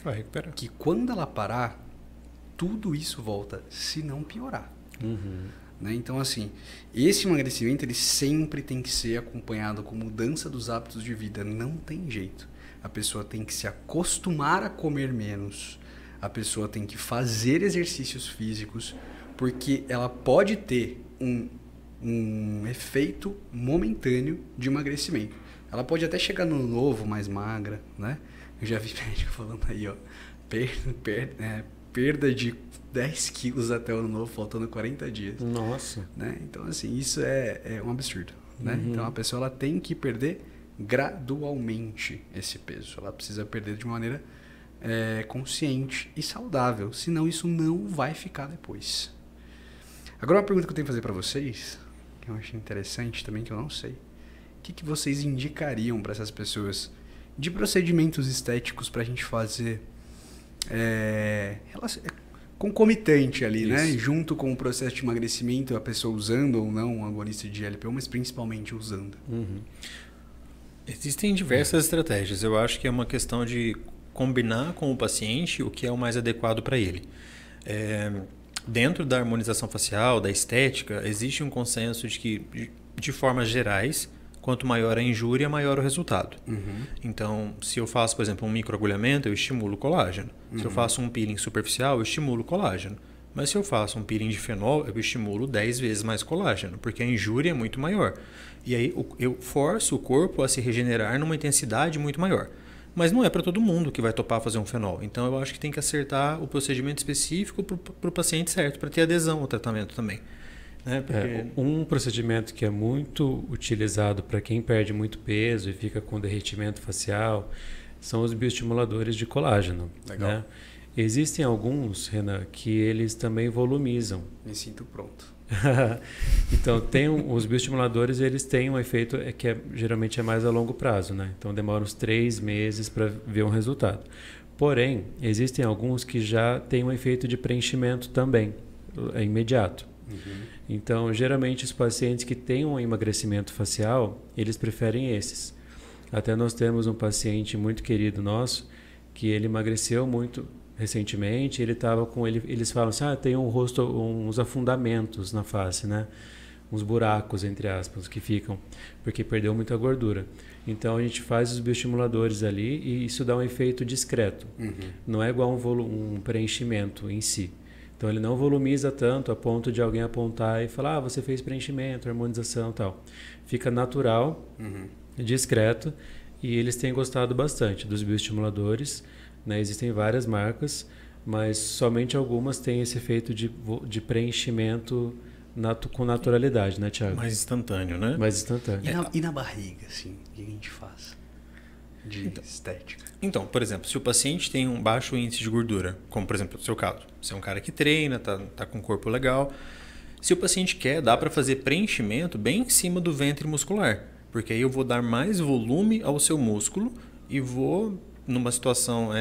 vai recuperar. que quando ela parar, tudo isso volta, se não piorar. Né? Então, assim, esse emagrecimento ele sempre tem que ser acompanhado com mudança dos hábitos de vida. Não tem jeito. A pessoa tem que se acostumar a comer menos. A pessoa tem que fazer exercícios físicos, porque ela pode ter um efeito momentâneo de emagrecimento. Ela pode até chegar no novo mais magra, né? Eu já vi médico falando aí, ó, perda de 10 quilos até o ano novo, faltando 40 dias. Nossa. Né? Então, assim, isso é um absurdo. Né? Então, a pessoa ela tem que perder gradualmente esse peso. Ela precisa perder de maneira consciente e saudável. Senão, isso não vai ficar depois. Agora, uma pergunta que eu tenho que fazer para vocês, que eu achei interessante também, que eu não sei. O que vocês indicariam para essas pessoas de procedimentos estéticos para a gente fazer concomitante ali, Isso. né? Junto com o processo de emagrecimento, a pessoa usando ou não um agonista de GLP-1, mas principalmente usando. Existem diversas estratégias. Eu acho que é uma questão de combinar com o paciente o que é o mais adequado para ele. Dentro da harmonização facial, da estética, existe um consenso de que, de formas gerais, quanto maior a injúria, maior o resultado. Então, se eu faço, por exemplo, um microagulhamento, eu estimulo o colágeno. Se eu faço um peeling superficial, eu estimulo o colágeno. Mas se eu faço um peeling de fenol, eu estimulo 10 vezes mais colágeno, porque a injúria é muito maior. E aí eu forço o corpo a se regenerar numa intensidade muito maior. Mas não é para todo mundo que vai topar fazer um fenol. Então, eu acho que tem que acertar o procedimento específico para o paciente certo, para ter adesão ao tratamento também. Porque... Um procedimento que é muito utilizado para quem perde muito peso e fica com derretimento facial são os bioestimuladores de colágeno. Legal. Né? Existem alguns, Renan, que eles também volumizam. Me sinto pronto. Então, os bioestimuladores eles têm um efeito que geralmente é mais a longo prazo. Né? Então, demora uns 3 meses para ver um resultado. Porém, existem alguns que já têm um efeito de preenchimento também, imediato. Então, geralmente, os pacientes que têm um emagrecimento facial, eles preferem esses. Até nós temos um paciente muito querido nosso, que ele emagreceu muito recentemente, ele estava com eles falam assim, tem um rosto, uns afundamentos na face, né? Uns buracos, entre aspas, que ficam, porque perdeu muita gordura. Então, a gente faz os bioestimuladores ali e isso dá um efeito discreto. Não é igual um preenchimento em si. Então, ele não volumiza tanto a ponto de alguém apontar e falar, você fez preenchimento, harmonização e tal. Fica natural, discreto, e eles têm gostado bastante dos bioestimuladores. Né? Existem várias marcas, mas somente algumas têm esse efeito de preenchimento com naturalidade, né, Thiago? Mais instantâneo, né? Mais instantâneo. E na barriga, assim, o que a gente faz de estética? Então, por exemplo, se o paciente tem um baixo índice de gordura, como por exemplo o seu caso, você é um cara que treina, tá com um corpo legal, se o paciente quer, dá para fazer preenchimento bem em cima do ventre muscular, porque aí eu vou dar mais volume ao seu músculo e vou, numa situação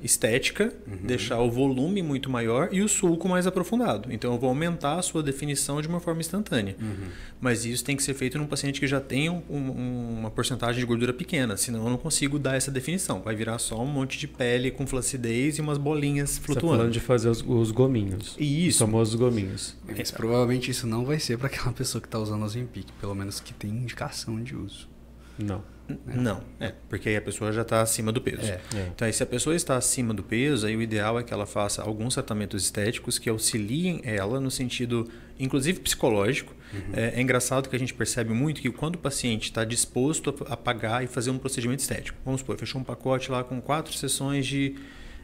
estética, deixar o volume muito maior e o sulco mais aprofundado. Então, eu vou aumentar a sua definição de uma forma instantânea. Mas isso tem que ser feito num paciente que já tem uma porcentagem de gordura pequena, senão eu não consigo dar essa definição. Vai virar só um monte de pele com flacidez e umas bolinhas flutuando. Você está falando de fazer os gominhos. Isso. Os famosos gominhos. Mas provavelmente isso não vai ser para aquela pessoa que está usando Ozempic, pelo menos que tem indicação de uso. Não. Não, porque aí a pessoa já está acima do peso. Então, aí, se a pessoa está acima do peso, aí o ideal é que ela faça alguns tratamentos estéticos que auxiliem ela no sentido, inclusive psicológico. É engraçado que a gente percebe muito que quando o paciente está disposto a pagar e fazer um procedimento estético, vamos supor, fechou um pacote lá com 4 sessões de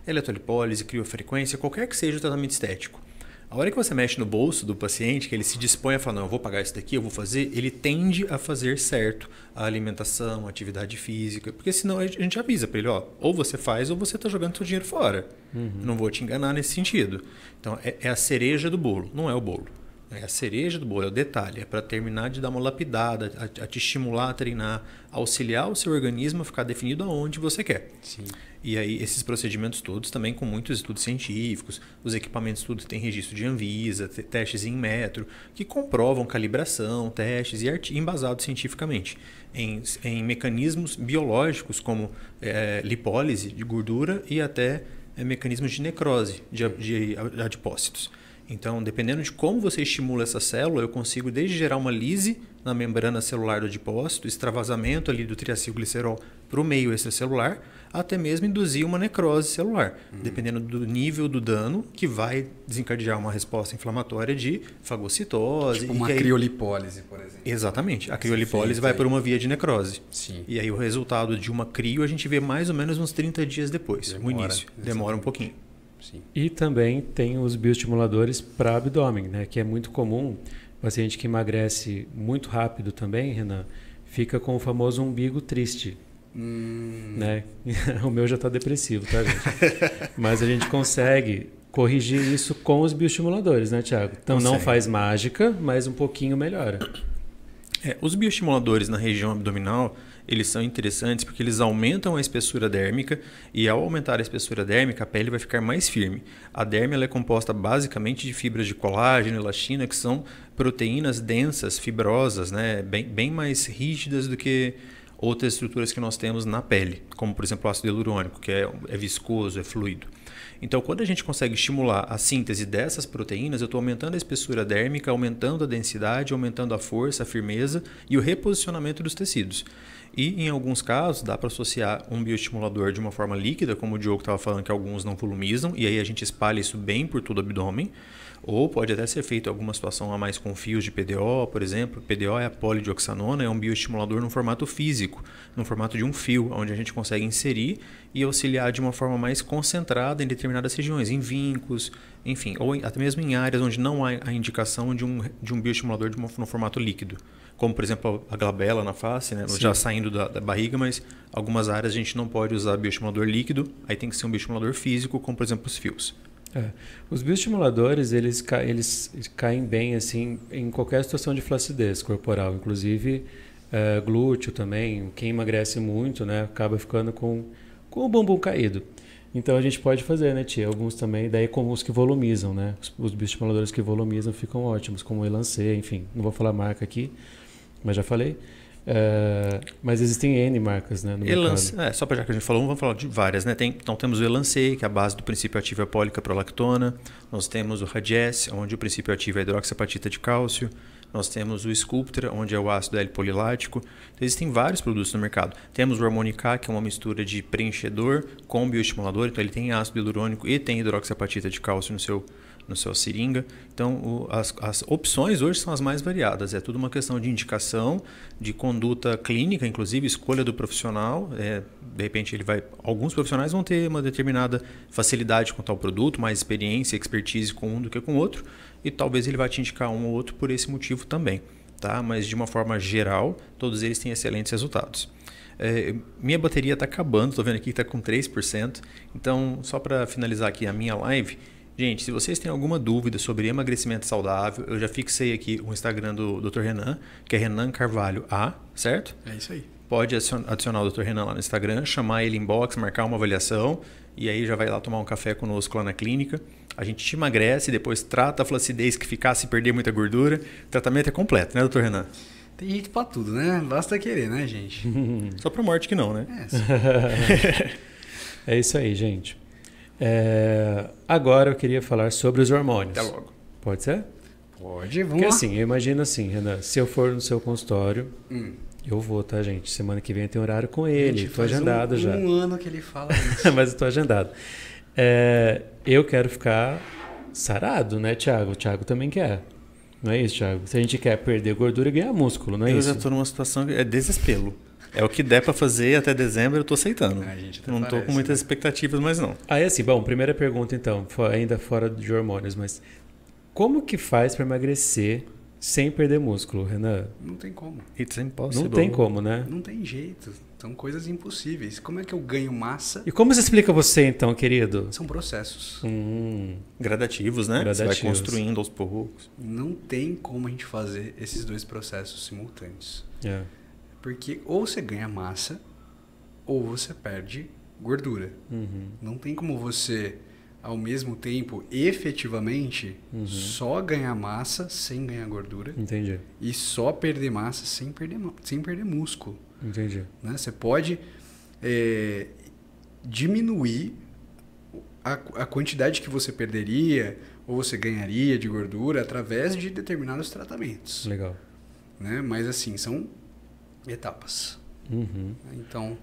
eletrolipólise, criofrequência, qualquer que seja o tratamento estético. A hora que você mexe no bolso do paciente, que ele se dispõe a falar, não, eu vou pagar isso daqui, eu vou fazer, ele tende a fazer certo a alimentação, a atividade física, porque senão a gente avisa para ele, ou você faz ou você está jogando seu dinheiro fora. Não vou te enganar nesse sentido. Então, é a cereja do bolo, não é o bolo. É a cereja do bolo, é o detalhe, é para terminar de dar uma lapidada, a te estimular a treinar, auxiliar o seu organismo a ficar definido aonde você quer. Sim. E aí esses procedimentos todos também com muitos estudos científicos, os equipamentos todos têm registro de Anvisa, testes em metro, que comprovam calibração, testes e embasados cientificamente em mecanismos biológicos como lipólise de gordura e até mecanismos de necrose de adipócitos. Então, dependendo de como você estimula essa célula, eu consigo desde gerar uma lise na membrana celular do adipócito, extravasamento ali do triacilglicerol para o meio extracelular, até mesmo induzir uma necrose celular, dependendo do nível do dano, que vai desencadear uma resposta inflamatória de fagocitose. Tipo uma criolipólise, por exemplo. Exatamente. A criolipólise vai por uma via de necrose. Sim. E aí o resultado de uma crio a gente vê mais ou menos uns 30 dias depois, no início. Demora um pouquinho. Sim. E também tem os bioestimuladores para abdômen, né? Que é muito comum. O paciente que emagrece muito rápido também, Renan, fica com o famoso umbigo triste. Né? O meu já está depressivo, tá, gente? Mas a gente consegue corrigir isso com os bioestimuladores, né, Thiago? Então não faz mágica, mas um pouquinho melhora. Os bioestimuladores na região abdominal, eles são interessantes porque eles aumentam a espessura dérmica e ao aumentar a espessura dérmica, a pele vai ficar mais firme. A derme ela é composta basicamente de fibras de colágeno e elastina, que são proteínas densas, fibrosas, né? bem mais rígidas do que outras estruturas que nós temos na pele, como por exemplo o ácido hialurônico, que é viscoso, é fluido. Então, quando a gente consegue estimular a síntese dessas proteínas, eu estou aumentando a espessura dérmica, aumentando a densidade, aumentando a força, a firmeza e o reposicionamento dos tecidos. E, em alguns casos, dá para associar um bioestimulador de uma forma líquida, como o Diogo estava falando, que alguns não volumizam, e aí a gente espalha isso bem por todo o abdômen. Ou pode até ser feito em alguma situação a mais com fios de PDO, por exemplo. PDO é a polidioxanona, é um bioestimulador no formato físico, no formato de um fio, onde a gente consegue inserir e auxiliar de uma forma mais concentrada em determinadas regiões, em vincos, enfim, ou até mesmo em áreas onde não há a indicação de um bioestimulador no formato líquido. Como, por exemplo, a glabela na face, né? Já saindo da barriga, mas algumas áreas a gente não pode usar bioestimulador líquido, aí tem que ser um bioestimulador físico, como, por exemplo, os fios. Os bioestimuladores, eles caem bem assim em qualquer situação de flacidez corporal, inclusive glúteo também. Quem emagrece muito, né, acaba ficando com o bumbum caído. Então a gente pode fazer, né, tia? Alguns também, daí como os que volumizam, né? Os bioestimuladores que volumizam ficam ótimos, como o Elancê, enfim. Não vou falar marca aqui, mas já falei. Mas existem N marcas, né, no mercado. Só para já que a gente falou, vamos falar de várias, né? Então temos o Elancê, que é a base do princípio ativo é a policaprolactona. Nós temos o Radiesse, onde o princípio ativo é a hidroxiapatita de cálcio. Nós temos o Sculptra, onde é o ácido L-polilático. Então, existem vários produtos no mercado. Temos o Harmonica, que é uma mistura de preenchedor com bioestimulador. Então ele tem ácido hialurônico e tem hidroxiapatita de cálcio no seu seringa. Então, as opções hoje são as mais variadas. É tudo uma questão de indicação, de conduta clínica, inclusive escolha do profissional. De repente, alguns profissionais vão ter uma determinada facilidade com tal produto, mais experiência, expertise com um do que com o outro. E talvez ele vá te indicar um ou outro por esse motivo também. Tá? Mas, de uma forma geral, todos eles têm excelentes resultados. Minha bateria está acabando, estou vendo aqui que está com 3%. Então, só para finalizar aqui a minha live... Gente, se vocês têm alguma dúvida sobre emagrecimento saudável, eu já fixei aqui o Instagram do Dr. Renan, que é Renan Carvalho A, certo? É isso aí. Pode adicionar o Dr. Renan lá no Instagram, chamar ele em box, marcar uma avaliação e aí já vai lá tomar um café conosco lá na clínica. A gente te emagrece, depois trata a flacidez que ficar se perder muita gordura. O tratamento é completo, né, Dr. Renan? Tem jeito pra tudo, né? Basta querer, né, gente? Só pra morte que não, né? É isso aí, gente. Agora eu queria falar sobre os hormônios. Até logo. Pode ser? Pode, vamos Porque lá. assim, eu imagino assim, Renan, se eu for no seu consultório, eu vou, tá, gente? Semana que vem tem horário com ele, tô agendado já. Um ano que ele fala isso. Mas eu tô agendado. Eu quero ficar sarado, né, Thiago? O Thiago também quer. Não é isso, Thiago? Se a gente quer perder gordura e ganhar músculo, não é isso? Eu já tô numa situação que é desespero. É o que der para fazer até dezembro, eu tô aceitando. Não tô com muitas expectativas, mas não. Aí assim, bom, primeira pergunta então, ainda fora de hormônios, mas como que faz para emagrecer sem perder músculo, Renan? Não tem como. It's impossible. Não tem como, né? Não tem jeito. São coisas impossíveis. Como é que eu ganho massa? E como se explica você então, querido? São processos. Gradativos, né? Gradativos. Você vai construindo aos poucos. Não tem como a gente fazer esses dois processos simultâneos. É. Porque ou você ganha massa ou você perde gordura. Não tem como você, ao mesmo tempo, efetivamente, só ganhar massa sem ganhar gordura. Entendi. E só perder massa sem perder músculo. Entendi. Né? Você pode diminuir a quantidade que você perderia ou você ganharia de gordura através de determinados tratamentos. Legal. Né? Mas assim, são etapas. Uhum. Então,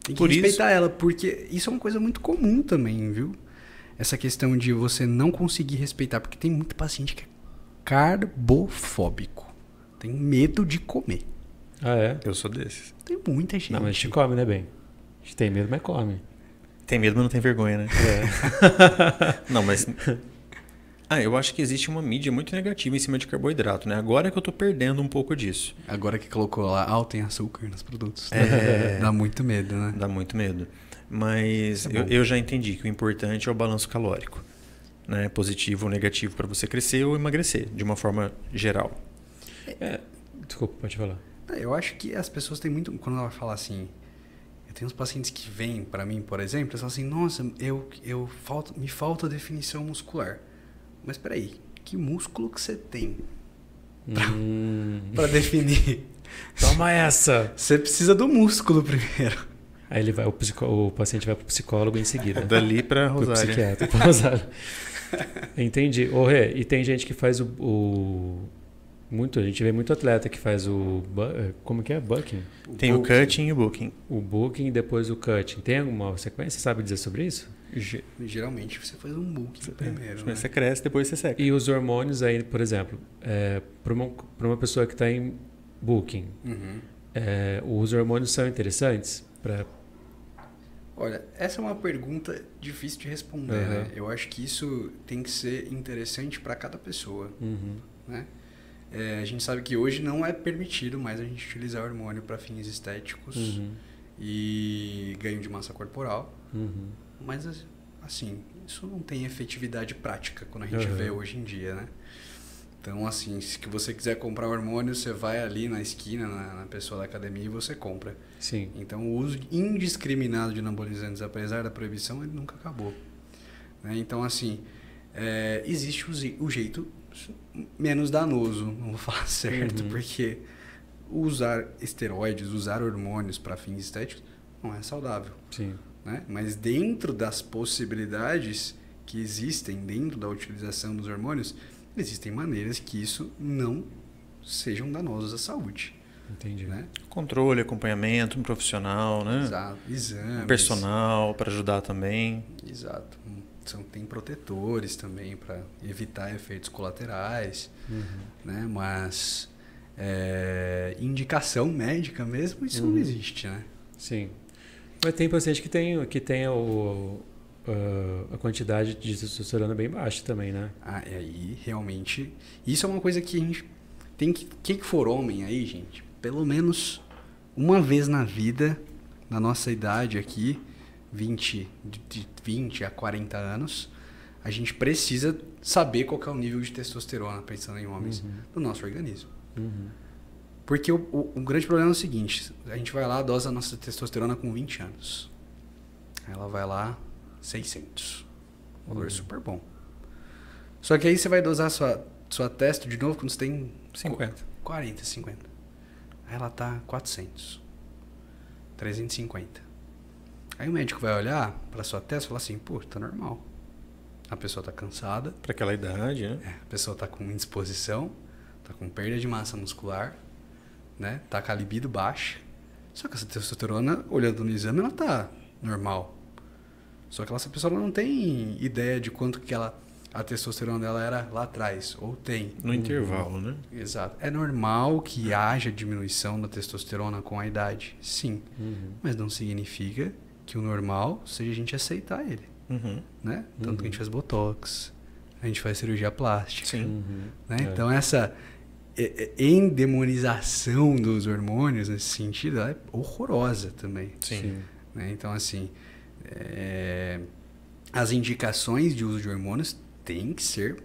tem que respeitar ela, porque isso é uma coisa muito comum também, viu? Essa questão de você não conseguir respeitar, porque tem muito paciente que é carbofóbico. Tem medo de comer. Ah, é? Eu sou desses. Tem muita gente. Não, mas a gente come, né, bem? A gente tem medo, mas come. Tem medo, mas não tem vergonha, né? Não, mas... eu acho que existe uma mídia muito negativa em cima de carboidrato, né? Agora que eu tô perdendo um pouco disso. Agora que colocou lá, alto em açúcar nos produtos. É... Dá muito medo, né? Dá muito medo. Mas eu já entendi que o importante é o balanço calórico. Né? Positivo ou negativo para você crescer ou emagrecer, de uma forma geral. Desculpa, pode falar. Eu acho que as pessoas têm muito... Quando ela fala assim... Eu tenho uns pacientes que vêm para mim, por exemplo, eles falam assim, nossa, me falta definição muscular. Mas peraí, que músculo que você tem para definir? Toma essa! Você precisa do músculo primeiro. Aí ele vai, o paciente vai para o psicólogo em seguida. Dali para Rosário. Pro psiquiatra, para Rosário. Entendi. Rê, e tem gente que faz a gente vê muito atleta que faz como que é? Bucking? Tem o cutting e o booking. O booking e depois o cutting. Tem alguma sequência? Você sabe dizer sobre isso? Geralmente você faz um booking primeiro. Né? Você cresce, depois você seca. E os hormônios aí, por exemplo, para uma pessoa que está em booking, os hormônios são interessantes para... Olha, essa é uma pergunta difícil de responder. Né? Eu acho que isso tem que ser interessante para cada pessoa. Né? A gente sabe que hoje não é permitido mais a gente utilizar hormônio para fins estéticos e ganho de massa corporal. Mas, assim, isso não tem efetividade prática quando a gente vê hoje em dia, né? Então, assim, se você quiser comprar hormônio, você vai ali na esquina, na pessoa da academia e você compra. Sim. Então, o uso indiscriminado de anabolizantes, apesar da proibição, ele nunca acabou. Né? Então, assim, existe o jeito menos danoso, não vou falar certo, porque usar esteroides, usar hormônios para fins estéticos não é saudável. Sim. Né? Mas dentro das possibilidades que existem dentro da utilização dos hormônios, existem maneiras que isso não sejam danosos à saúde. Entendi. Né? Controle, acompanhamento, um profissional, né? Exato. Exames. Personal para ajudar também. Exato. Tem protetores também para evitar efeitos colaterais, né? Mas indicação médica mesmo, isso não existe, né? Sim. Mas tem paciente que tem a quantidade de testosterona bem baixa também, né? E aí, realmente... Isso é uma coisa que a gente tem que... Quem for homem aí, gente, pelo menos uma vez na vida, na nossa idade aqui, de 20 a 40 anos, a gente precisa saber qual que é o nível de testosterona, pensando em homens, do nosso organismo. Porque o grande problema é o seguinte, a gente vai lá, dosa a nossa testosterona com 20 anos. Ela vai lá, 600. Valor super bom. Só que aí você vai dosar sua testo de novo quando você tem 40, 50. Aí ela tá 400. 350. Aí o médico vai olhar para sua testo e falar assim, pô, tá normal. A pessoa tá cansada. Para aquela idade, né? A pessoa tá com indisposição, tá com perda de massa muscular, né? Tá com a libido baixa. Só que essa testosterona, olhando no exame, ela tá normal. Só que essa pessoa não tem ideia de quanto que a testosterona dela era lá atrás, ou tem. No intervalo, né? Exato. É normal que haja diminuição da testosterona com a idade, sim. Mas não significa que o normal seja a gente aceitar ele. Né? Tanto que a gente faz botox, a gente faz cirurgia plástica. Sim. Né? Então essa endemonização dos hormônios nesse sentido é horrorosa também. Sim. Né? Então, assim, as indicações de uso de hormônios têm que ser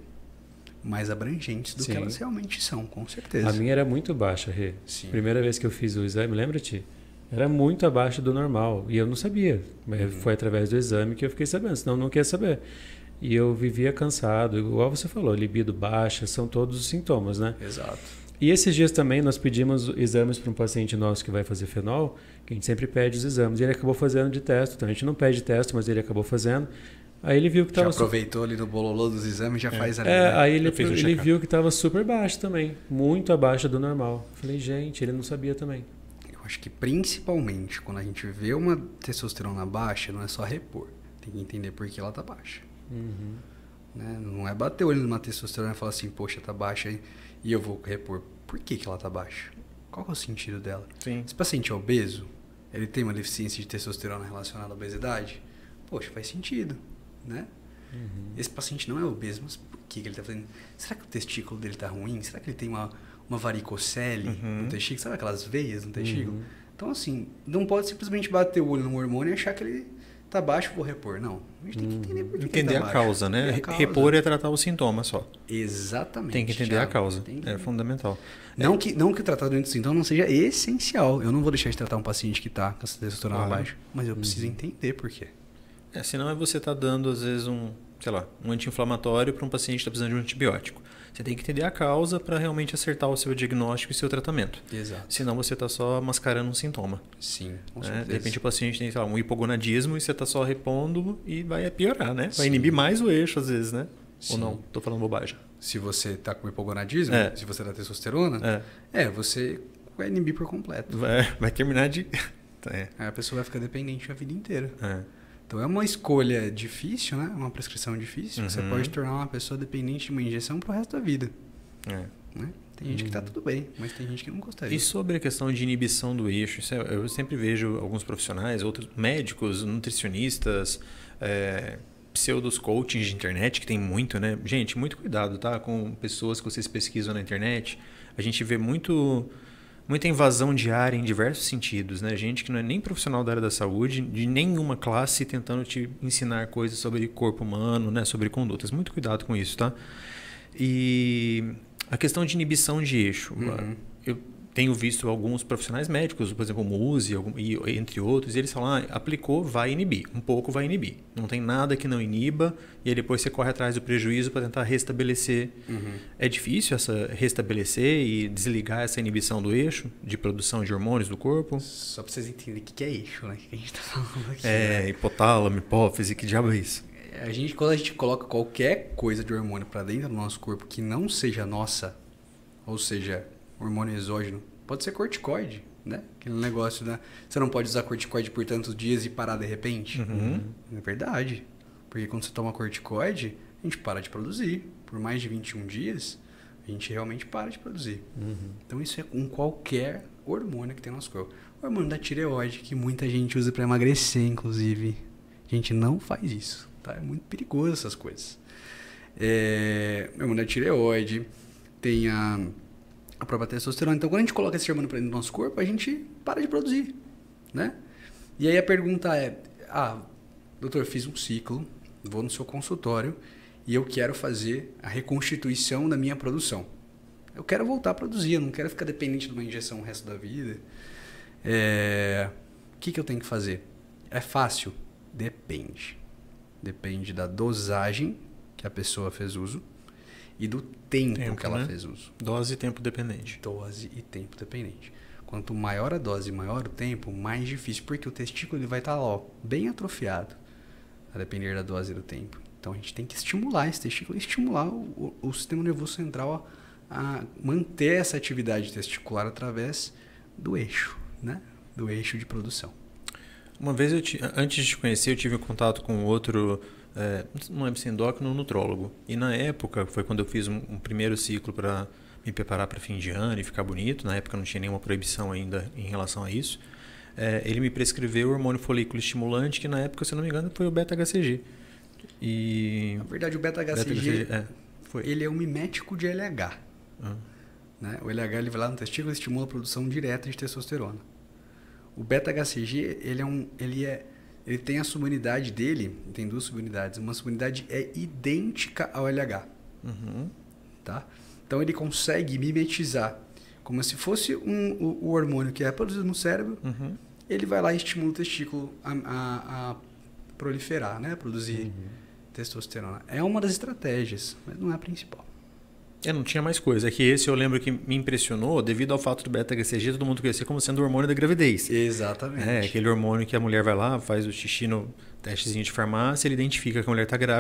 mais abrangentes do que elas realmente são, com certeza. A minha era muito baixa, Rê. Sim. Primeira vez que eu fiz o exame, lembra-te? Era muito abaixo do normal. E eu não sabia. Mas foi através do exame que eu fiquei sabendo, senão eu não queria saber. E eu vivia cansado, igual você falou, libido baixa, são todos os sintomas, né? Exato. E esses dias também nós pedimos exames para um paciente nosso que vai fazer fenol, que a gente sempre pede os exames. E ele acabou fazendo de testo. Então a gente não pede testo, mas ele acabou fazendo. Aí ele viu que já aproveitou ali no bololô dos exames, já faz ali. Aí ele viu que estava super baixo também, muito abaixo do normal. Falei, gente, ele não sabia também. Eu acho que principalmente quando a gente vê uma testosterona baixa, não é só repor. Tem que entender por que ela tá baixa. Né? Não é bater o olho numa testosterona e falar assim, poxa, tá baixa e eu vou repor. Por que ela tá baixa? Qual que é o sentido dela? Sim. Esse paciente é obeso, ele tem uma deficiência de testosterona relacionada à obesidade? Poxa, faz sentido, né? Esse paciente não é obeso, mas por que ele tá fazendo? Será que o testículo dele tá ruim? Será que ele tem uma varicocele no testículo? Sabe aquelas veias no testículo? Então, assim, não pode simplesmente bater o olho no hormônio e achar que ele tá baixo, vou repor. Não. A gente tem que entender por que entender ele tá a causa, né? A causa. Repor é tratar o sintoma só. Exatamente. Tem que entender a causa. É fundamental. Não que o tratamento do sintoma não seja essencial. Eu não vou deixar de tratar um paciente que está com essa testosterona baixa, mas eu preciso entender por quê. Senão você está dando, às vezes, um anti-inflamatório para um paciente que está precisando de um antibiótico. Você tem que entender a causa para realmente acertar o seu diagnóstico e o seu tratamento. Exato. Senão você está só mascarando um sintoma. Sim, com certeza. De repente o paciente tem um hipogonadismo e você está só repondo e vai piorar, né? Vai inibir mais o eixo, às vezes, né? Sim. Ou não? Estou falando bobagem. Se você está com hipogonadismo, se você dá testosterona, você vai inibir por completo. Vai terminar de... Aí a pessoa vai ficar dependente a vida inteira. Então é uma escolha difícil, né? Uma prescrição difícil. Você pode tornar uma pessoa dependente de uma injeção pro resto da vida. Né? Tem gente que tá tudo bem, mas tem gente que não gostaria. E sobre a questão de inibição do eixo, eu sempre vejo alguns profissionais, outros médicos, nutricionistas, pseudos coachings de internet, que tem muito, né? Gente, muito cuidado, tá? Com pessoas que vocês pesquisam na internet. A gente vê muita invasão de área em diversos sentidos, né? Gente que não é nem profissional da área da saúde, de nenhuma classe, tentando te ensinar coisas sobre corpo humano, né? Sobre condutas. Muito cuidado com isso, tá? E a questão de inibição de eixo. Eu tenho visto alguns profissionais médicos, por exemplo, o Muzi, entre outros, e eles falam, aplicou, vai inibir. Um pouco vai inibir. Não tem nada que não iniba, e aí depois você corre atrás do prejuízo para tentar restabelecer. É difícil restabelecer e desligar essa inibição do eixo, de produção de hormônios do corpo? Só para vocês entenderem o que é eixo, né? O que a gente está falando aqui. Né? Hipotálamo, hipófise, que diabo é isso? Quando a gente coloca qualquer coisa de hormônio para dentro do nosso corpo que não seja nossa, ou seja, hormônio exógeno, pode ser corticoide, né? Aquele negócio, né? Você não pode usar corticoide por tantos dias e parar de repente. É verdade. Porque quando você toma corticoide, a gente para de produzir. Por mais de 21 dias, a gente realmente para de produzir. Então isso é com qualquer hormônio que tem no nosso corpo. O hormônio da tireoide, que muita gente usa para emagrecer, inclusive. A gente não faz isso, tá? É muito perigoso essas coisas. O hormônio da tireoide, tem a própria testosterona. Então, quando a gente coloca esse hormônio para dentro do nosso corpo, a gente para de produzir, né? E aí a pergunta é, doutor, fiz um ciclo, vou no seu consultório e eu quero fazer a reconstituição da minha produção. Eu quero voltar a produzir, eu não quero ficar dependente de uma injeção o resto da vida. O que eu tenho que fazer? É fácil? Depende. Depende da dosagem que a pessoa fez uso e do tempo que ela fez uso. Dose e tempo dependente. Dose e tempo dependente. Quanto maior a dose e maior o tempo, mais difícil, porque o testículo ele vai estar lá, bem atrofiado, a depender da dose e do tempo. Então a gente tem que estimular esse testículo, estimular o sistema nervoso central a manter essa atividade testicular através do eixo, né? Do eixo de produção. Uma vez, antes de te conhecer, eu tive contato com outro... não lembro se endócrino ou nutrólogo. E na época, foi quando eu fiz um primeiro ciclo para me preparar para fim de ano e ficar bonito. Na época não tinha nenhuma proibição ainda em relação a isso. Ele me prescreveu o hormônio folículo estimulante, que na época, se eu não me engano, foi o beta-HCG. Na verdade, o beta-HCG ele é um mimético de LH. Né? O LH ele vai lá no testículo e estimula a produção direta de testosterona. O beta-HCG ele tem a subunidade dele, tem duas subunidades. Uma subunidade é idêntica ao LH. Tá? Então ele consegue mimetizar, como se fosse o hormônio que é produzido no cérebro. Ele vai lá e estimula o testículo a proliferar, né? A produzir testosterona. É uma das estratégias, mas não é a principal. Não tinha mais coisa. É que esse eu lembro que me impressionou devido ao fato do beta-HCG todo mundo conhecer como sendo o hormônio da gravidez. Exatamente. Aquele hormônio que a mulher vai lá, faz o xixi no testezinho de farmácia, ele identifica que a mulher está grávida.